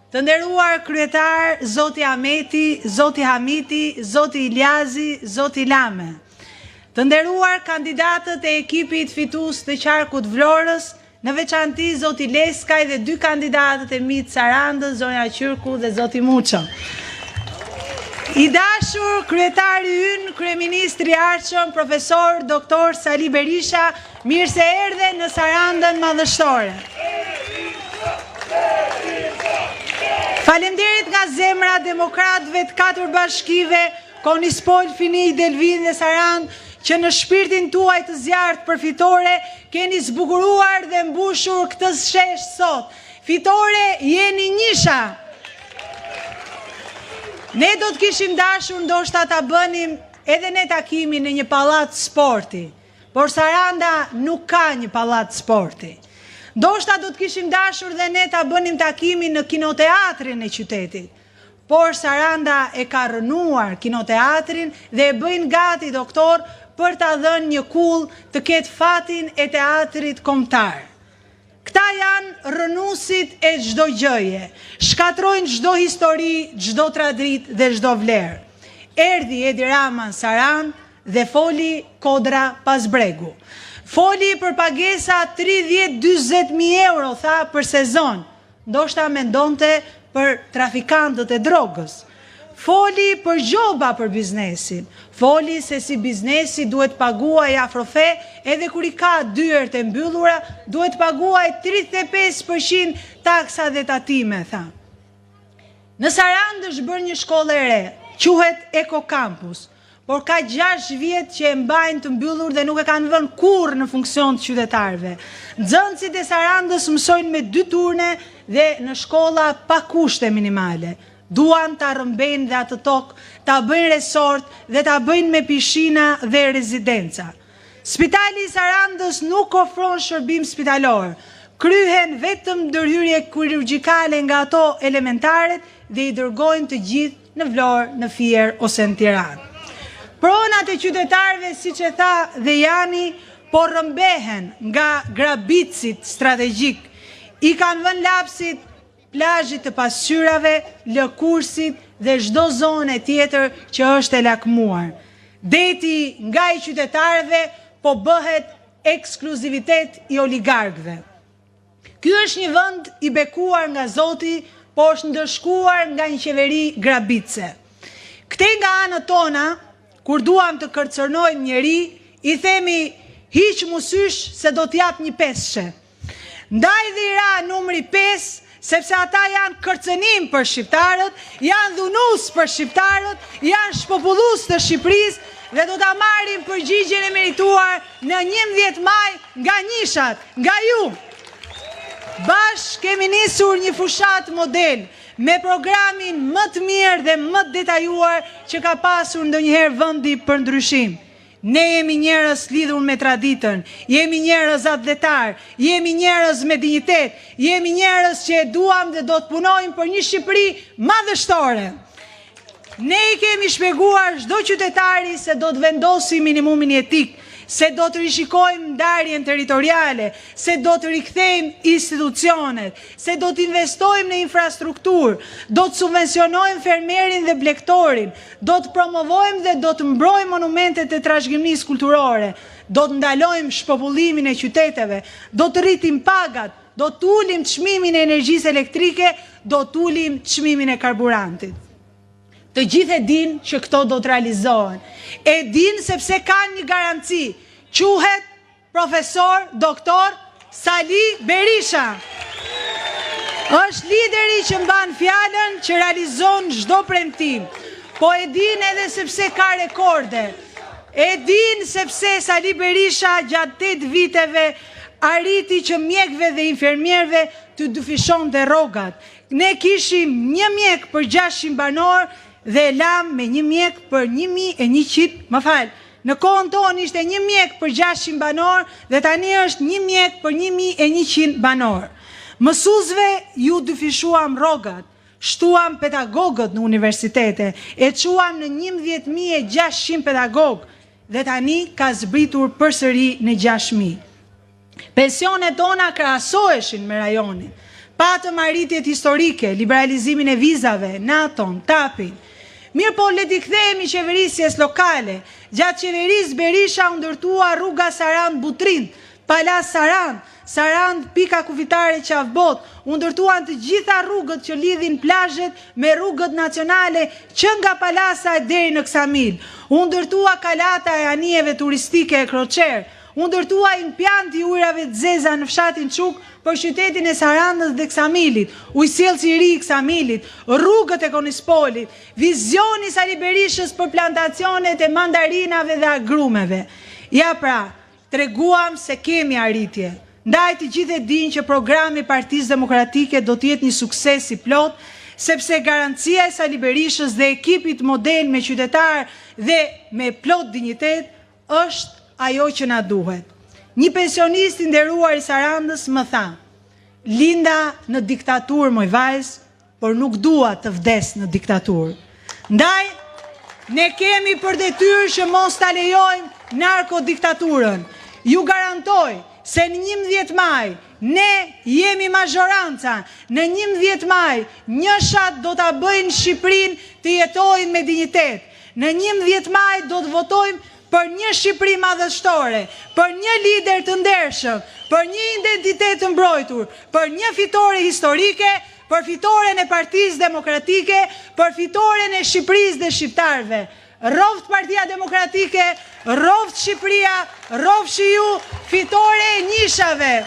Të nderuar kryetar, zoti Ahmeti, zoti Hamiti, zoti Iljazi, zoti Lame. Të nderuar kandidatët e ekipit fitues të qarkut Vlorës, në veçanti zoti Leskaj dhe dy kandidatët e mitë Sarandës, zonja Qyrku dhe zoti Muço. I dashur kryetari ynë, kryeministri i Arshëm, profesor doktor Sali Berisha, mirë se erdhe në Sarandën madhështore. Falemderit nga zemra demokratëve të 4 bashkive, Konispol, Fini, Delvin dhe Sarandë, që në shpirtin tuaj të zjarrt përfitore keni zbukuruar dhe mbushur këtë shesh sot. Fitore jeni njisha. Ne do të kishim dashur ndoshta ta bënim edhe ne takimin në një pallat sporti, por Saranda nuk ka një pallat sporti. Ndoshta do të kishim dashur dhe ne ta bënim takimin në kinoteatrin e qytetit, por Saranda e ka rënuar kinoteatrin dhe e bëjnë gati doktor për ta dhënë një kull të ketë fatin e teatrit kombëtar. Këta janë rënusit e çdo gjëje, shkatrojnë çdo histori, çdo tradit dhe çdo vlerë. Erdhi Edi Rama në Sarandë dhe foli kodra pas bregu. Foli për pagesa 30-40.000 euro, tha, për sezon. Ndoshta mendonte për trafikantët e drogës. Foli për gjoba për biznesin. Foli se si biznesi duhet paguaj afrofe, edhe kur i ka dyert e mbyllura, duhet paguaj 35% taksa dhe tatime, tha. Në Sarandë është bërë një shkollë e re, quhet Eko Campus, por ka 6 vjet që e mbajnë të mbyllur dhe nuk e kanë vënë kurrë në funksion të qytetarëve. Nxënësit e Sarandës mësojnë me 2 turne dhe në shkolla pa kushte minimale. Duan ta rëmbejnë dhe atë tokë, ta bëjnë resort dhe ta bëjnë me pishina dhe rezidenca. Spitali i Sarandës nuk ofron shërbim spitalor, kryhen vetëm ndërhyrje kirurgjikale nga ato elementaret dhe i dërgojnë të gjithë në Vlorë, në Fier ose në Tiranë. Pronat e qytetarëve, siç e tha dhe Jani, po rëmbehen nga grabitësit strategjik. I kanë vënë lapsit plazhit të pasqyrave, lëkursit dhe çdo zonë tjetër që është e lakmuar. Deti nga i qytetarëve po bëhet ekskluzivitet i oligarkëve. Ky është një vend i bekuar nga Zoti, po është ndëshkuar nga një qeveri grabitëse. Këte nga anët tona, kur duam të kërcërnojmë njeri, i themi hiq musysh se do t'jap një peshe. Ndaj dhe i ra numri 5, sepse ata janë kërcënim për shqiptarët, janë dhunus për shqiptarët, janë shpopullus të Shqipërisë dhe do ta marrin përgjigjen e merituar në 11 maj nga njishat, nga ju. Bashkë kemi nisur një fushat model me programin më të mirë dhe më të detajuar që ka pasur ndonjëherë vendi për ndryshim. Ne jemi njerëz lidhur me traditën, jemi njerëz atletar, jemi njerëz me dinjitet, jemi njerëz që e duam dhe do të punojmë për një Shqipëri madhështore. Ne i kemi shpjeguar çdo qytetari se do të vendosim minimumin jetik, se do të rishikojmë ndarjen territoriale, se do të rikthejmë institucionet, se do të investojmë në infrastrukturë, do të subvencionojmë fermerin dhe blektorin, do të promovojmë dhe do të mbrojmë monumentet e trashëgimisë kulturore, do të ndalojmë shpopullimin e qyteteve, do të rritim pagat, do të ulim çmimin e energjisë elektrike, do të ulim çmimin e karburantit. Të gjithë e din që këto do të realizohen. E din sepse kanë një garanci. Quhet profesor doktor Sali Berisha. Është lideri që mban fjalën, që realizon çdo premtim. Po e din edhe sepse ka rekorde. E din sepse Sali Berisha gjatë 8 viteve arriti që mjekëve dhe infermierëve të dyfishonte rrogat. Ne kishim një mjek për 600 banor dhe lam me një mjek për 1100, më falë, në kohën tonë ishte një mjek për 600 banor dhe tani është një mjek për 1100 banor. Mësuesve ju dyfishuam rrogat, shtuam pedagogët në universitete, e quam në 11.600 pedagogë dhe tani ka zbritur përsëri në 6.000. Pensionet tona krahasoheshin me rajonin. patëm arritjet historike, liberalizimin e vizave, NATO-n, TAP-in. Mirë po, le t'i kthehemi qeverisjes lokale. Gjatë qeverisë Berisha u ndërtua rruga Sarand-Butrin, Palas Sarand, Sarand pika kufitare Qafbot, u ndërtuan të gjitha rrugët që lidhin plazhet me rrugët nacionale që nga Palasa deri në Ksamil. U ndërtua kalata e anijeve turistike e Kroqer, u ndërtua impianti i ujrave të zeza në fshatin Çuk për qytetin e Sarandës dhe Ksamilit, ujësiellsi i ri i Ksamilit, rrugët e Konispolit, vizioni Sali Berishës për plantacionet e mandarinave dhe agrumeve. Ja pra, treguam se kemi arritje. Ndaj të gjithë e dinë që programi Partisë Demokratike do t'jetë një sukses i plot, sepse garancia e Sali Berishës dhe ekipit model me qytetar dhe me plot dinjitet është ajo që na duhet. Një pensionist i nderuar i Sarandës më tha: linda në diktaturë moj vajzë, por nuk dua të vdes në diktaturë. Ndaj, ne kemi për detyrë që mos ta lejojmë narkodiktaturën. Ju garantoj se në 11 maj ne jemi mazhoranca. Në 11 maj njëshat do ta bëjnë Shqipërinë të jetojnë me dinjitet. Në 11 maj do të votojmë për një Shqipëri madhështore, për një lider të ndershëm, për një identitet të mbrojtur, për një fitore historike, për fitoren e Partisë Demokratike, për fitoren e Shqipërisë dhe shqiptarëve. Roft Partia Demokratike, roft Shqipëria, roft Shiu, fitore e njishave.